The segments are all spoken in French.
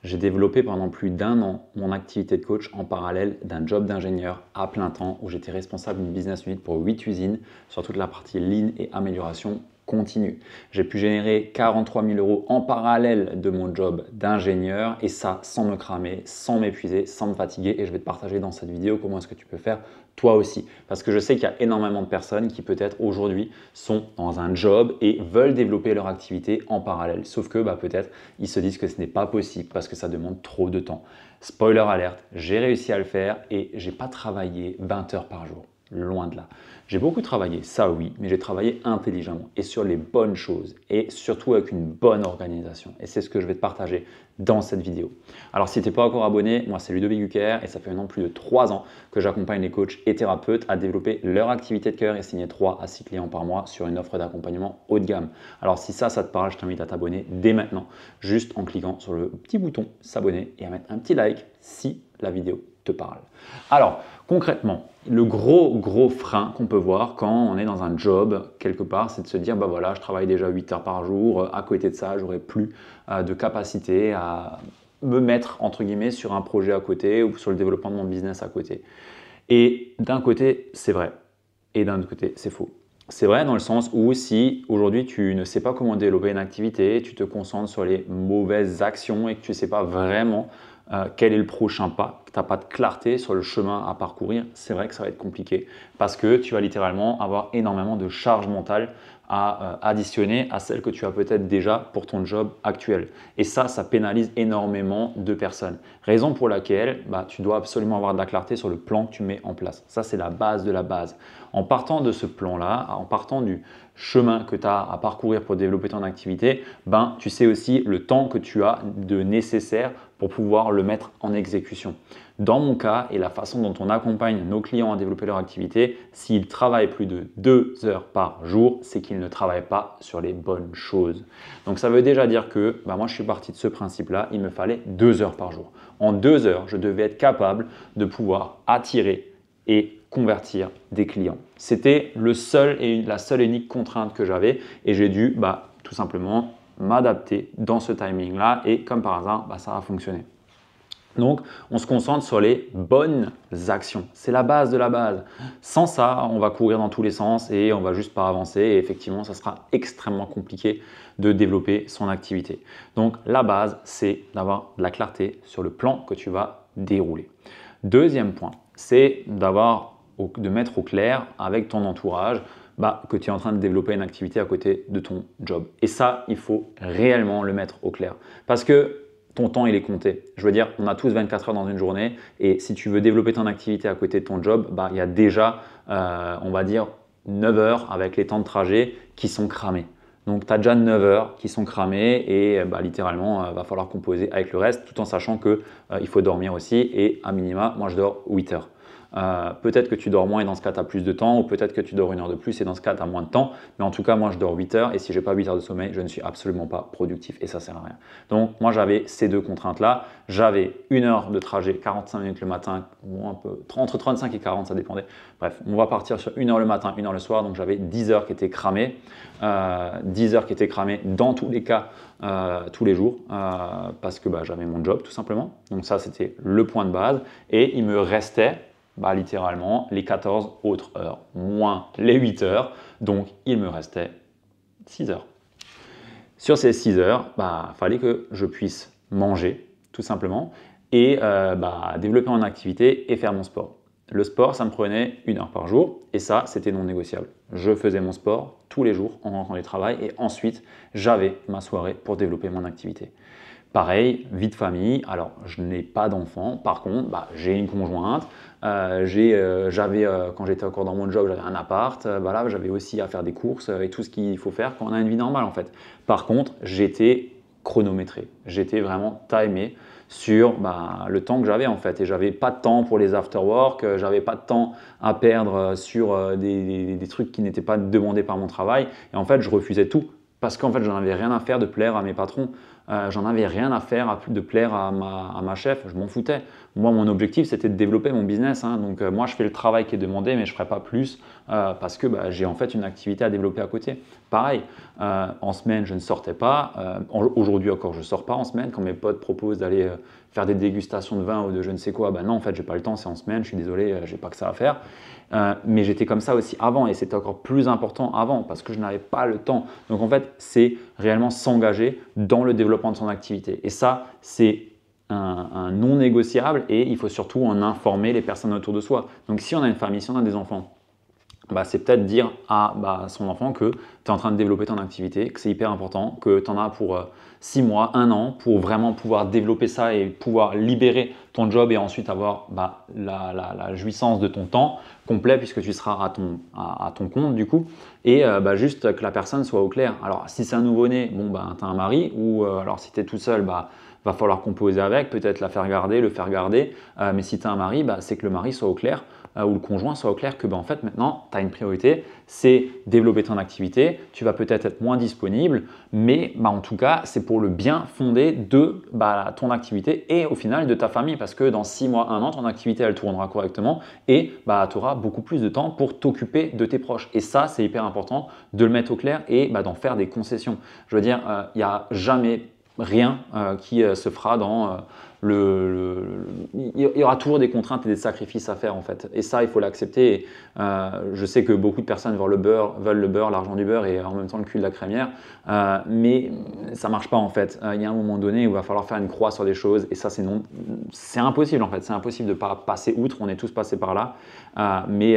J'ai développé pendant plus d'1 an mon activité de coach en parallèle d'un job d'ingénieur à plein temps où j'étais responsable d'une business unit pour 8 usines sur toute la partie lean et amélioration continue. J'ai pu générer 43 000 € en parallèle de mon job d'ingénieur et ça sans me cramer, sans m'épuiser, sans me fatiguer et je vais te partager dans cette vidéo comment est-ce que tu peux faire toi aussi. Parce que je sais qu'il y a énormément de personnes qui peut-être aujourd'hui sont dans un job et veulent développer leur activité en parallèle. Sauf que peut-être ils se disent que ce n'est pas possible parce que ça demande trop de temps. Spoiler alerte, j'ai réussi à le faire et j'ai pas travaillé 20 heures par jour. Loin de là. J'ai beaucoup travaillé, ça oui, mais j'ai travaillé intelligemment et sur les bonnes choses et surtout avec une bonne organisation. Et c'est ce que je vais te partager dans cette vidéo. Alors si tu n'es pas encore abonné, moi c'est Ludovic Duquer et ça fait maintenant plus de 3 ans que j'accompagne les coachs et thérapeutes à développer leur activité de cœur et signer 3 à 6 clients par mois sur une offre d'accompagnement haut de gamme. Alors si ça te parle, je t'invite à t'abonner dès maintenant, juste en cliquant sur le petit bouton s'abonner et à mettre un petit like si la vidéo te parle. Alors, concrètement, le gros frein qu'on peut voir quand on est dans un job quelque part, c'est de se dire, voilà, je travaille déjà 8 heures par jour, à côté de ça, j'aurai plus de capacité à me mettre, entre guillemets, sur un projet à côté ou sur le développement de mon business à côté. Et d'un côté, c'est vrai, et d'un autre côté, c'est faux. C'est vrai dans le sens où si aujourd'hui tu ne sais pas comment développer une activité, tu te concentres sur les mauvaises actions et que tu ne sais pas vraiment quel est le prochain pas, que tu n'as pas de clarté sur le chemin à parcourir, c'est vrai que ça va être compliqué parce que tu vas littéralement avoir énormément de charge mentale à additionner à celle que tu as peut-être déjà pour ton job actuel. Et ça pénalise énormément de personnes. Raison pour laquelle tu dois absolument avoir de la clarté sur le plan que tu mets en place. Ça, c'est la base de la base. En partant de ce plan-là, en partant du chemin que tu as à parcourir pour développer ton activité, tu sais aussi le temps que tu as de nécessaire pour pouvoir le mettre en exécution. Dans mon cas et la façon dont on accompagne nos clients à développer leur activité, s'ils travaillent plus de 2 heures par jour, c'est qu'ils ne travaillent pas sur les bonnes choses. Donc ça veut déjà dire que moi je suis parti de ce principe-là, il me fallait 2 heures par jour. En 2 heures, je devais être capable de pouvoir attirer et convertir des clients. C'était la seule et unique contrainte que j'avais et j'ai dû tout simplement m'adapter dans ce timing-là et comme par hasard, ça a fonctionné. Donc, on se concentre sur les bonnes actions. C'est la base de la base. Sans ça, on va courir dans tous les sens et on va juste pas avancer. Et effectivement, ça sera extrêmement compliqué de développer son activité. Donc, la base, c'est d'avoir de la clarté sur le plan que tu vas dérouler. Deuxième point, c'est de mettre au clair avec ton entourage que tu es en train de développer une activité à côté de ton job. Et ça, il faut réellement le mettre au clair. Parce que ton temps, il est compté. Je veux dire, on a tous 24 heures dans une journée et si tu veux développer ton activité à côté de ton job, il y a déjà, on va dire, 9 heures avec les temps de trajet qui sont cramés. Donc, tu as déjà 9 heures qui sont cramées et littéralement, il va falloir composer avec le reste tout en sachant qu'il faut dormir aussi et à minima, moi je dors 8 heures. Peut-être que tu dors moins et dans ce cas tu as plus de temps ou peut-être que tu dors 1 heure de plus et dans ce cas tu as moins de temps mais en tout cas moi je dors 8 heures et si je n'ai pas 8 heures de sommeil je ne suis absolument pas productif et ça sert à rien. Donc moi j'avais ces deux contraintes là, j'avais 1 heure de trajet, 45 minutes le matin ou un peu, entre 35 et 40 ça dépendait, bref on va partir sur 1 heure le matin, 1 heure le soir donc j'avais 10 heures qui étaient cramées, 10 heures qui étaient cramées dans tous les cas tous les jours parce que j'avais mon job tout simplement, donc ça c'était le point de base et il me restait littéralement les 14 autres heures, moins les 8 heures, donc il me restait 6 heures. Sur ces 6 heures, fallait que je puisse manger, tout simplement, et développer mon activité et faire mon sport. Le sport, ça me prenait 1 heure par jour, et ça, c'était non négociable. Je faisais mon sport tous les jours en rentrant du travail, et ensuite, j'avais ma soirée pour développer mon activité. Pareil, vie de famille, alors je n'ai pas d'enfant, par contre j'ai une conjointe, quand j'étais encore dans mon job j'avais un appart, j'avais aussi à faire des courses et tout ce qu'il faut faire quand on a une vie normale en fait. Par contre j'étais chronométré, j'étais vraiment timé sur le temps que j'avais en fait et j'avais pas de temps pour les after-work, j'avais pas de temps à perdre sur des trucs qui n'étaient pas demandés par mon travail et en fait je refusais tout. Parce qu'en fait, j'en avais rien à faire de plaire à mes patrons. j'en avais rien à faire de plaire à ma chef, je m'en foutais. Moi, mon objectif, c'était de développer mon business, hein. Donc, moi, je fais le travail qui est demandé, mais je ne ferai pas plus parce que j'ai en fait une activité à développer à côté. Pareil, en semaine, je ne sortais pas. Aujourd'hui encore, je ne sors pas en semaine. Quand mes potes proposent d'aller faire des dégustations de vin ou de je ne sais quoi, non, en fait, j'ai pas le temps, c'est en semaine, je suis désolé, j'ai pas que ça à faire. Mais j'étais comme ça aussi avant et c'était encore plus important avant parce que je n'avais pas le temps. Donc, en fait, c'est réellement s'engager dans le développement de son activité. Et ça, c'est un non négociable et il faut surtout en informer les personnes autour de soi. Donc, si on a une famille, si on a des enfants, c'est peut-être dire à son enfant que tu es en train de développer ton activité, que c'est hyper important, que tu en as pour 6 mois, 1 an pour vraiment pouvoir développer ça et pouvoir libérer ton job et ensuite avoir la jouissance de ton temps complet puisque tu seras à ton compte du coup. Et juste que la personne soit au clair. Alors si c'est un nouveau-né, tu as un mari ou alors si tu es tout seul, va falloir composer avec, peut-être la faire garder, le faire garder. Mais si tu as un mari, c'est que le mari soit au clair ou le conjoint soit au clair que en fait maintenant tu as une priorité, c'est développer ton activité, tu vas peut-être être moins disponible, mais en tout cas c'est pour le bien fondé de ton activité et au final de ta famille parce que dans 6 mois, 1 an, ton activité elle tournera correctement et tu auras beaucoup plus de temps pour t'occuper de tes proches. Et ça c'est hyper important de le mettre au clair et d'en faire des concessions. Je veux dire, il n'y a jamais rien qui se fera dans il y aura toujours des contraintes et des sacrifices à faire en fait. Et ça, il faut l'accepter. Je sais que beaucoup de personnes veulent le beurre, l'argent du beurre et en même temps le cul de la crémière. Mais ça marche pas en fait. Il y a un moment donné où il va falloir faire une croix sur des choses et ça, c'est impossible en fait. C'est impossible de ne pas passer outre. On est tous passés par là. Mais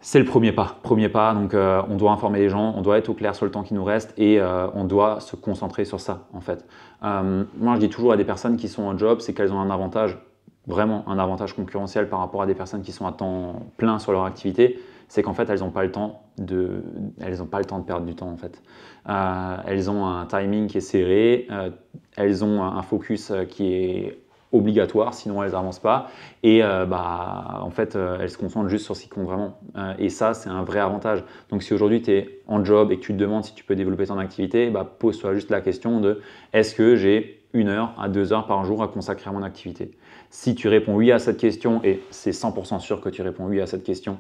c'est le premier pas. Donc on doit informer les gens, on doit être au clair sur le temps qui nous reste et on doit se concentrer sur ça en fait. Moi je dis toujours à des personnes qui sont en job, c'est qu'elles ont un avantage, vraiment un avantage concurrentiel par rapport à des personnes qui sont à temps plein sur leur activité, c'est qu'en fait elles n'ont pas le temps de perdre du temps en fait. Elles ont un timing qui est serré, elles ont un focus qui est obligatoire, sinon elles n'avancent pas et en fait elles se concentrent juste sur ce qui compte vraiment et ça c'est un vrai avantage. Donc si aujourd'hui tu es en job et que tu te demandes si tu peux développer ton activité, pose-toi juste la question de est-ce que j'ai 1 heure à 2 heures par jour à consacrer à mon activité. Si tu réponds oui à cette question et c'est 100% sûr que tu réponds oui à cette question,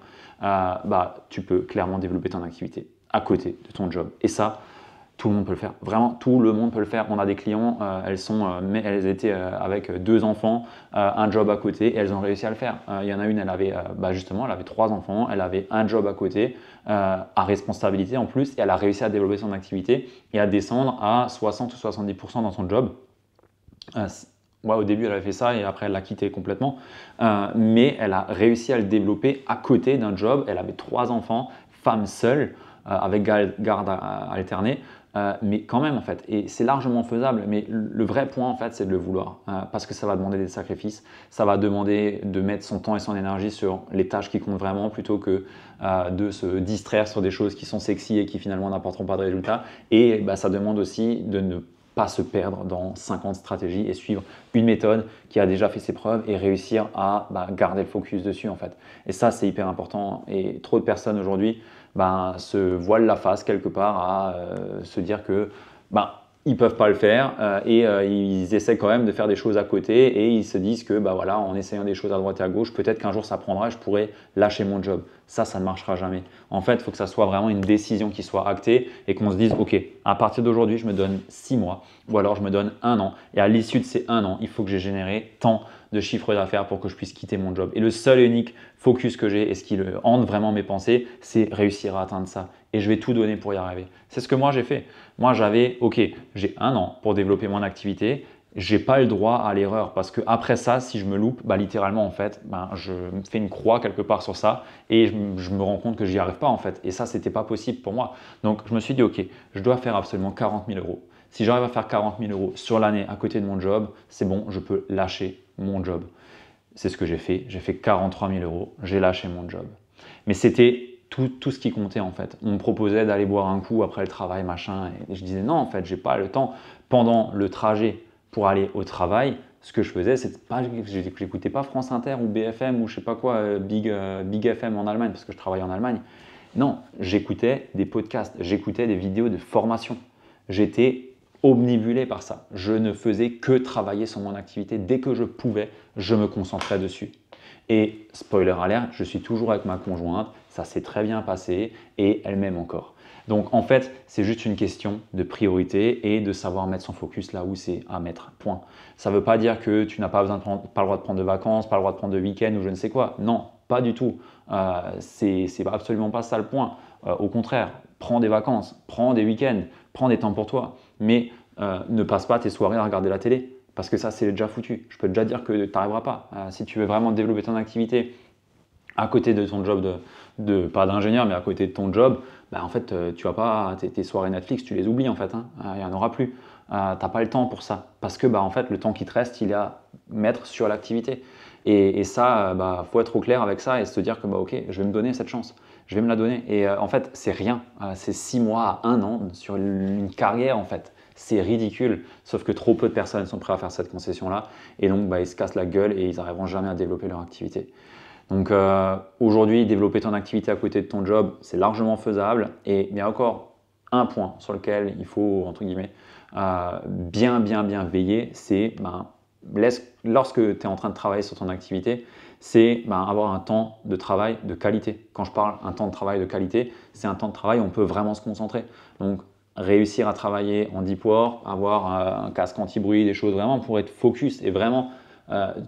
tu peux clairement développer ton activité à côté de ton job et ça tout le monde peut le faire, vraiment tout le monde peut le faire. On a des clients, elles étaient avec 2 enfants, un job à côté et elles ont réussi à le faire. Il y en a une, elle avait 3 enfants, elle avait un job à côté, à responsabilité en plus et elle a réussi à développer son activité et à descendre à 60 ou 70% dans son job. Au début, elle avait fait ça et après, elle l'a quitté complètement. Mais elle a réussi à le développer à côté d'un job. Elle avait 3 enfants, femme seule, avec garde alternée. Mais quand même en fait, et c'est largement faisable, mais le vrai point en fait c'est de le vouloir parce que ça va demander des sacrifices, ça va demander de mettre son temps et son énergie sur les tâches qui comptent vraiment plutôt que de se distraire sur des choses qui sont sexy et qui finalement n'apporteront pas de résultats et ça demande aussi de ne pas se perdre dans 50 stratégies et suivre une méthode qui a déjà fait ses preuves et réussir à garder le focus dessus en fait. Et ça c'est hyper important et trop de personnes aujourd'hui se voilent la face quelque part à se dire que ils peuvent pas le faire et ils essaient quand même de faire des choses à côté et ils se disent que en essayant des choses à droite et à gauche, peut-être qu'un jour ça prendra et je pourrai lâcher mon job. Ça ne marchera jamais. En fait, il faut que ça soit vraiment une décision qui soit actée et qu'on se dise ok, à partir d'aujourd'hui, je me donne 6 mois ou alors je me donne 1 an et à l'issue de ces 1 an, il faut que j'ai généré tant de chiffre d'affaires pour que je puisse quitter mon job. Et le seul et unique focus que j'ai et ce qui hante vraiment mes pensées, c'est réussir à atteindre ça. Et je vais tout donner pour y arriver. C'est ce que moi j'ai fait. Moi j'avais, j'ai 1 an pour développer mon activité. J'ai pas le droit à l'erreur parce que après ça, si je me loupe, littéralement en fait, je me fais une croix quelque part sur ça et je me rends compte que j'y arrive pas en fait. Et ça, c'était pas possible pour moi. Donc je me suis dit ok, je dois faire absolument 40 000 euros. Si j'arrive à faire 40 000 euros sur l'année à côté de mon job, c'est bon, je peux lâcher mon job. C'est ce que j'ai fait. J'ai fait 43 000 euros. J'ai lâché mon job. Mais c'était tout ce qui comptait en fait. On me proposait d'aller boire un coup après le travail, machin. Et je disais non, en fait, j'ai pas le temps. Pendant le trajet pour aller au travail, ce que je faisais, c'est pas, j'écoutais pas France Inter ou BFM ou je sais pas quoi, Big FM en Allemagne parce que je travaille en Allemagne. Non, j'écoutais des podcasts, j'écoutais des vidéos de formation. J'étais omnibulé par ça. Je ne faisais que travailler sur mon activité. Dès que je pouvais, je me concentrais dessus. Et spoiler alert, je suis toujours avec ma conjointe, ça s'est très bien passé et elle m'aime encore. Donc en fait, c'est juste une question de priorité et de savoir mettre son focus là où c'est à mettre. Point. Ça ne veut pas dire que tu n'as pas pas le droit de prendre de vacances, pas le droit de prendre de week-end ou je ne sais quoi. Non, pas du tout. C'est absolument pas ça le point. Au contraire, prends des vacances, prends des week-ends, prends des temps pour toi. Mais ne passe pas tes soirées à regarder la télé. Parce que ça, c'est déjà foutu. Je peux déjà dire que tu n'arriveras pas. Si tu veux vraiment développer ton activité à côté de ton job pas d'ingénieur, mais à côté de ton job, bah en fait, tu vas pas, tes soirées Netflix, tu les oublies en fait. Il n'y en aura plus. Tu n'as pas le temps pour ça. Parce que bah, en fait, le temps qui te reste, il est à mettre sur l'activité. Et ça, bah, faut être au clair avec ça et se dire que bah, ok, je vais me donner cette chance. Je vais me la donner. Et en fait, c'est rien. C'est 6 mois à 1 an sur une carrière en fait. C'est ridicule, sauf que trop peu de personnes sont prêtes à faire cette concession-là et donc bah, ils se cassent la gueule et ils n'arriveront jamais à développer leur activité. Donc aujourd'hui, développer ton activité à côté de ton job, c'est largement faisable et il y a encore un point sur lequel il faut, entre guillemets, bien veiller, c'est lorsque tu es en train de travailler sur ton activité, c'est avoir un temps de travail de qualité. Quand je parle un temps de travail de qualité, c'est un temps de travail où on peut vraiment se concentrer. Donc réussir à travailler en deep work, avoir un casque anti-bruit, des choses vraiment pour être focus et vraiment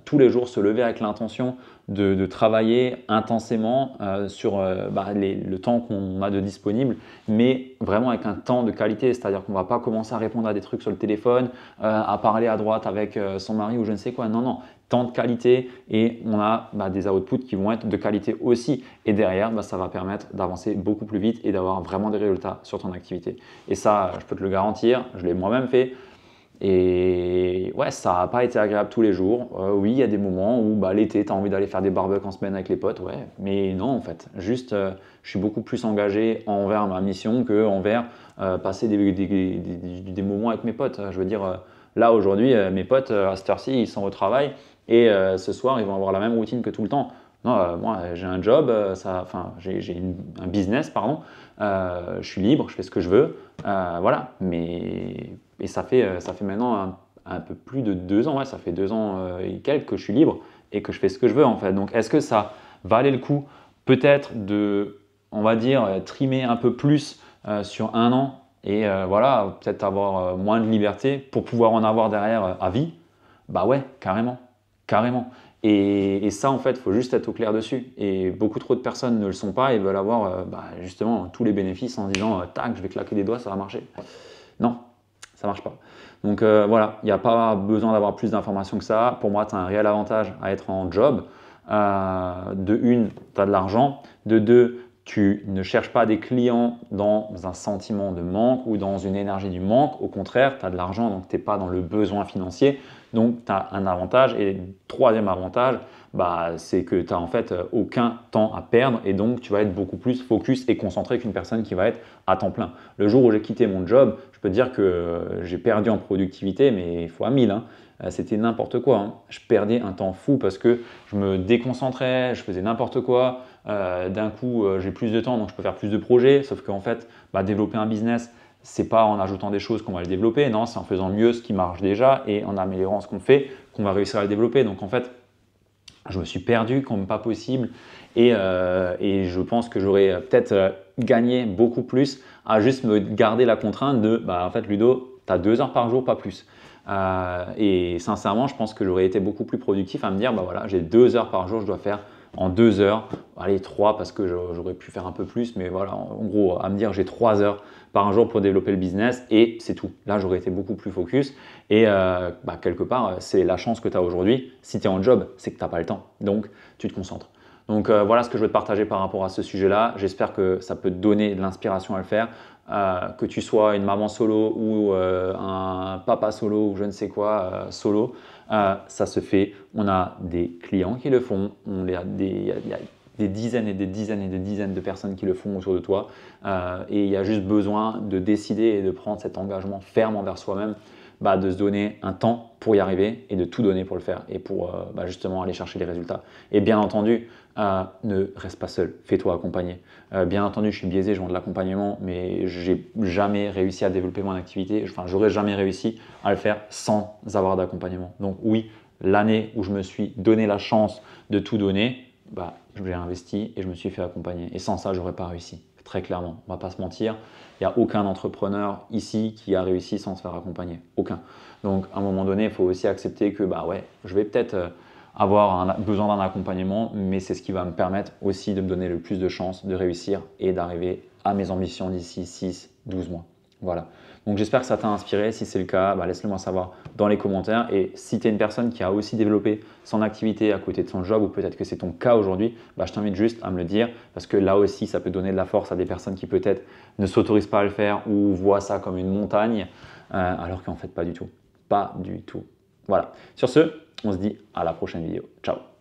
tous les jours se lever avec l'intention de travailler intensément sur le temps qu'on a de disponible, mais vraiment avec un temps de qualité, c'est-à-dire qu'on ne va pas commencer à répondre à des trucs sur le téléphone, à parler à droite avec son mari ou je ne sais quoi. Non, non, temps de qualité et on a des outputs qui vont être de qualité aussi. Et derrière, ça va permettre d'avancer beaucoup plus vite et d'avoir vraiment des résultats sur ton activité. Et ça, je peux te le garantir, je l'ai moi-même fait. Et ouais, ça n'a pas été agréable tous les jours. Oui, il y a des moments où l'été, tu as envie d'aller faire des barbecues en semaine avec les potes. Ouais, mais non, en fait. Juste, je suis beaucoup plus engagé envers ma mission qu'envers passer des moments avec mes potes. Je veux dire, là, aujourd'hui, mes potes, à cette heure-ci, ils sont au travail et ce soir, ils vont avoir la même routine que tout le temps. Non, moi, j'ai un job, j'ai un business, pardon. Je suis libre, je fais ce que je veux. Voilà, et ça fait maintenant un peu plus de 2 ans, ouais, ça fait 2 ans et quelques que je suis libre et que je fais ce que je veux en fait. Donc est-ce que ça valait le coup peut-être de, on va dire, trimer un peu plus sur 1 an et voilà, peut-être avoir moins de liberté pour pouvoir en avoir derrière à vie? Bah ouais, carrément, carrément. Et ça, en fait, il faut juste être au clair dessus. Et beaucoup trop de personnes ne le sont pas et veulent avoir justement tous les bénéfices en disant tac, je vais claquer des doigts, ça va marcher. Non, ça marche pas. Donc voilà, il n'y a pas besoin d'avoir plus d'informations que ça. Pour moi, tu as un réel avantage à être en job. De une, tu as de l'argent. De deux, tu ne cherches pas des clients dans un sentiment de manque ou dans une énergie du manque. Au contraire, tu as de l'argent, donc tu n'es pas dans le besoin financier. Donc, tu as un avantage. Et troisième avantage, c'est que tu n'as en fait aucun temps à perdre et donc tu vas être beaucoup plus focus et concentré qu'une personne qui va être à temps plein. Le jour où j'ai quitté mon job, je peux te dire que j'ai perdu en productivité, mais fois 1000. C'était n'importe quoi. Je perdais un temps fou parce que je me déconcentrais, je faisais n'importe quoi. D'un coup, j'ai plus de temps, donc je peux faire plus de projets. Sauf qu'en fait, développer un business, c'est pas en ajoutant des choses qu'on va le développer. Non, c'est en faisant mieux ce qui marche déjà et en améliorant ce qu'on fait qu'on va réussir à le développer. Donc en fait, je me suis perdu comme pas possible et je pense que j'aurais peut-être gagné beaucoup plus à juste me garder la contrainte de en fait Ludo, tu as 2 heures par jour, pas plus. Et sincèrement, je pense que j'aurais été beaucoup plus productif à me dire voilà, j'ai 2 heures par jour, je dois faire en 2 heures, allez 3 parce que j'aurais pu faire un peu plus, mais voilà, en gros, à me dire j'ai 3 heures par jour pour développer le business et c'est tout. Là, j'aurais été beaucoup plus focus et quelque part, c'est la chance que tu as aujourd'hui. Si tu es en job, c'est que tu n'as pas le temps, donc tu te concentres. Donc voilà ce que je veux te partager par rapport à ce sujet-là. J'espère que ça peut te donner de l'inspiration à le faire. Que tu sois une maman solo ou un papa solo ou je ne sais quoi solo, ça se fait. On a des clients qui le font, il y a des dizaines et des dizaines et des dizaines de personnes qui le font autour de toi et il y a juste besoin de décider et de prendre cet engagement ferme envers soi-même de se donner un temps pour y arriver et de tout donner pour le faire et pour justement aller chercher les résultats. Et bien entendu, ne reste pas seul, fais-toi accompagner. Bien entendu, je suis biaisé, je vends de l'accompagnement, mais j'ai jamais réussi à développer mon activité. Enfin, j'aurais jamais réussi à le faire sans avoir d'accompagnement. Donc oui, l'année où je me suis donné la chance de tout donner, j'ai investi et je me suis fait accompagner. Et sans ça, j'aurais pas réussi. Très clairement, on va pas se mentir, il n'y a aucun entrepreneur ici qui a réussi sans se faire accompagner. Aucun. Donc à un moment donné, il faut aussi accepter que je vais peut-être avoir besoin d'un accompagnement, mais c'est ce qui va me permettre aussi de me donner le plus de chances de réussir et d'arriver à mes ambitions d'ici 6-12 mois. Voilà. Donc j'espère que ça t'a inspiré. Si c'est le cas, laisse-le moi savoir dans les commentaires. Et si tu es une personne qui a aussi développé son activité à côté de son job, ou peut-être que c'est ton cas aujourd'hui, je t'invite juste à me le dire parce que là aussi, ça peut donner de la force à des personnes qui peut-être ne s'autorisent pas à le faire ou voient ça comme une montagne, alors qu'en fait, pas du tout. Pas du tout. Voilà. Sur ce, on se dit à la prochaine vidéo. Ciao.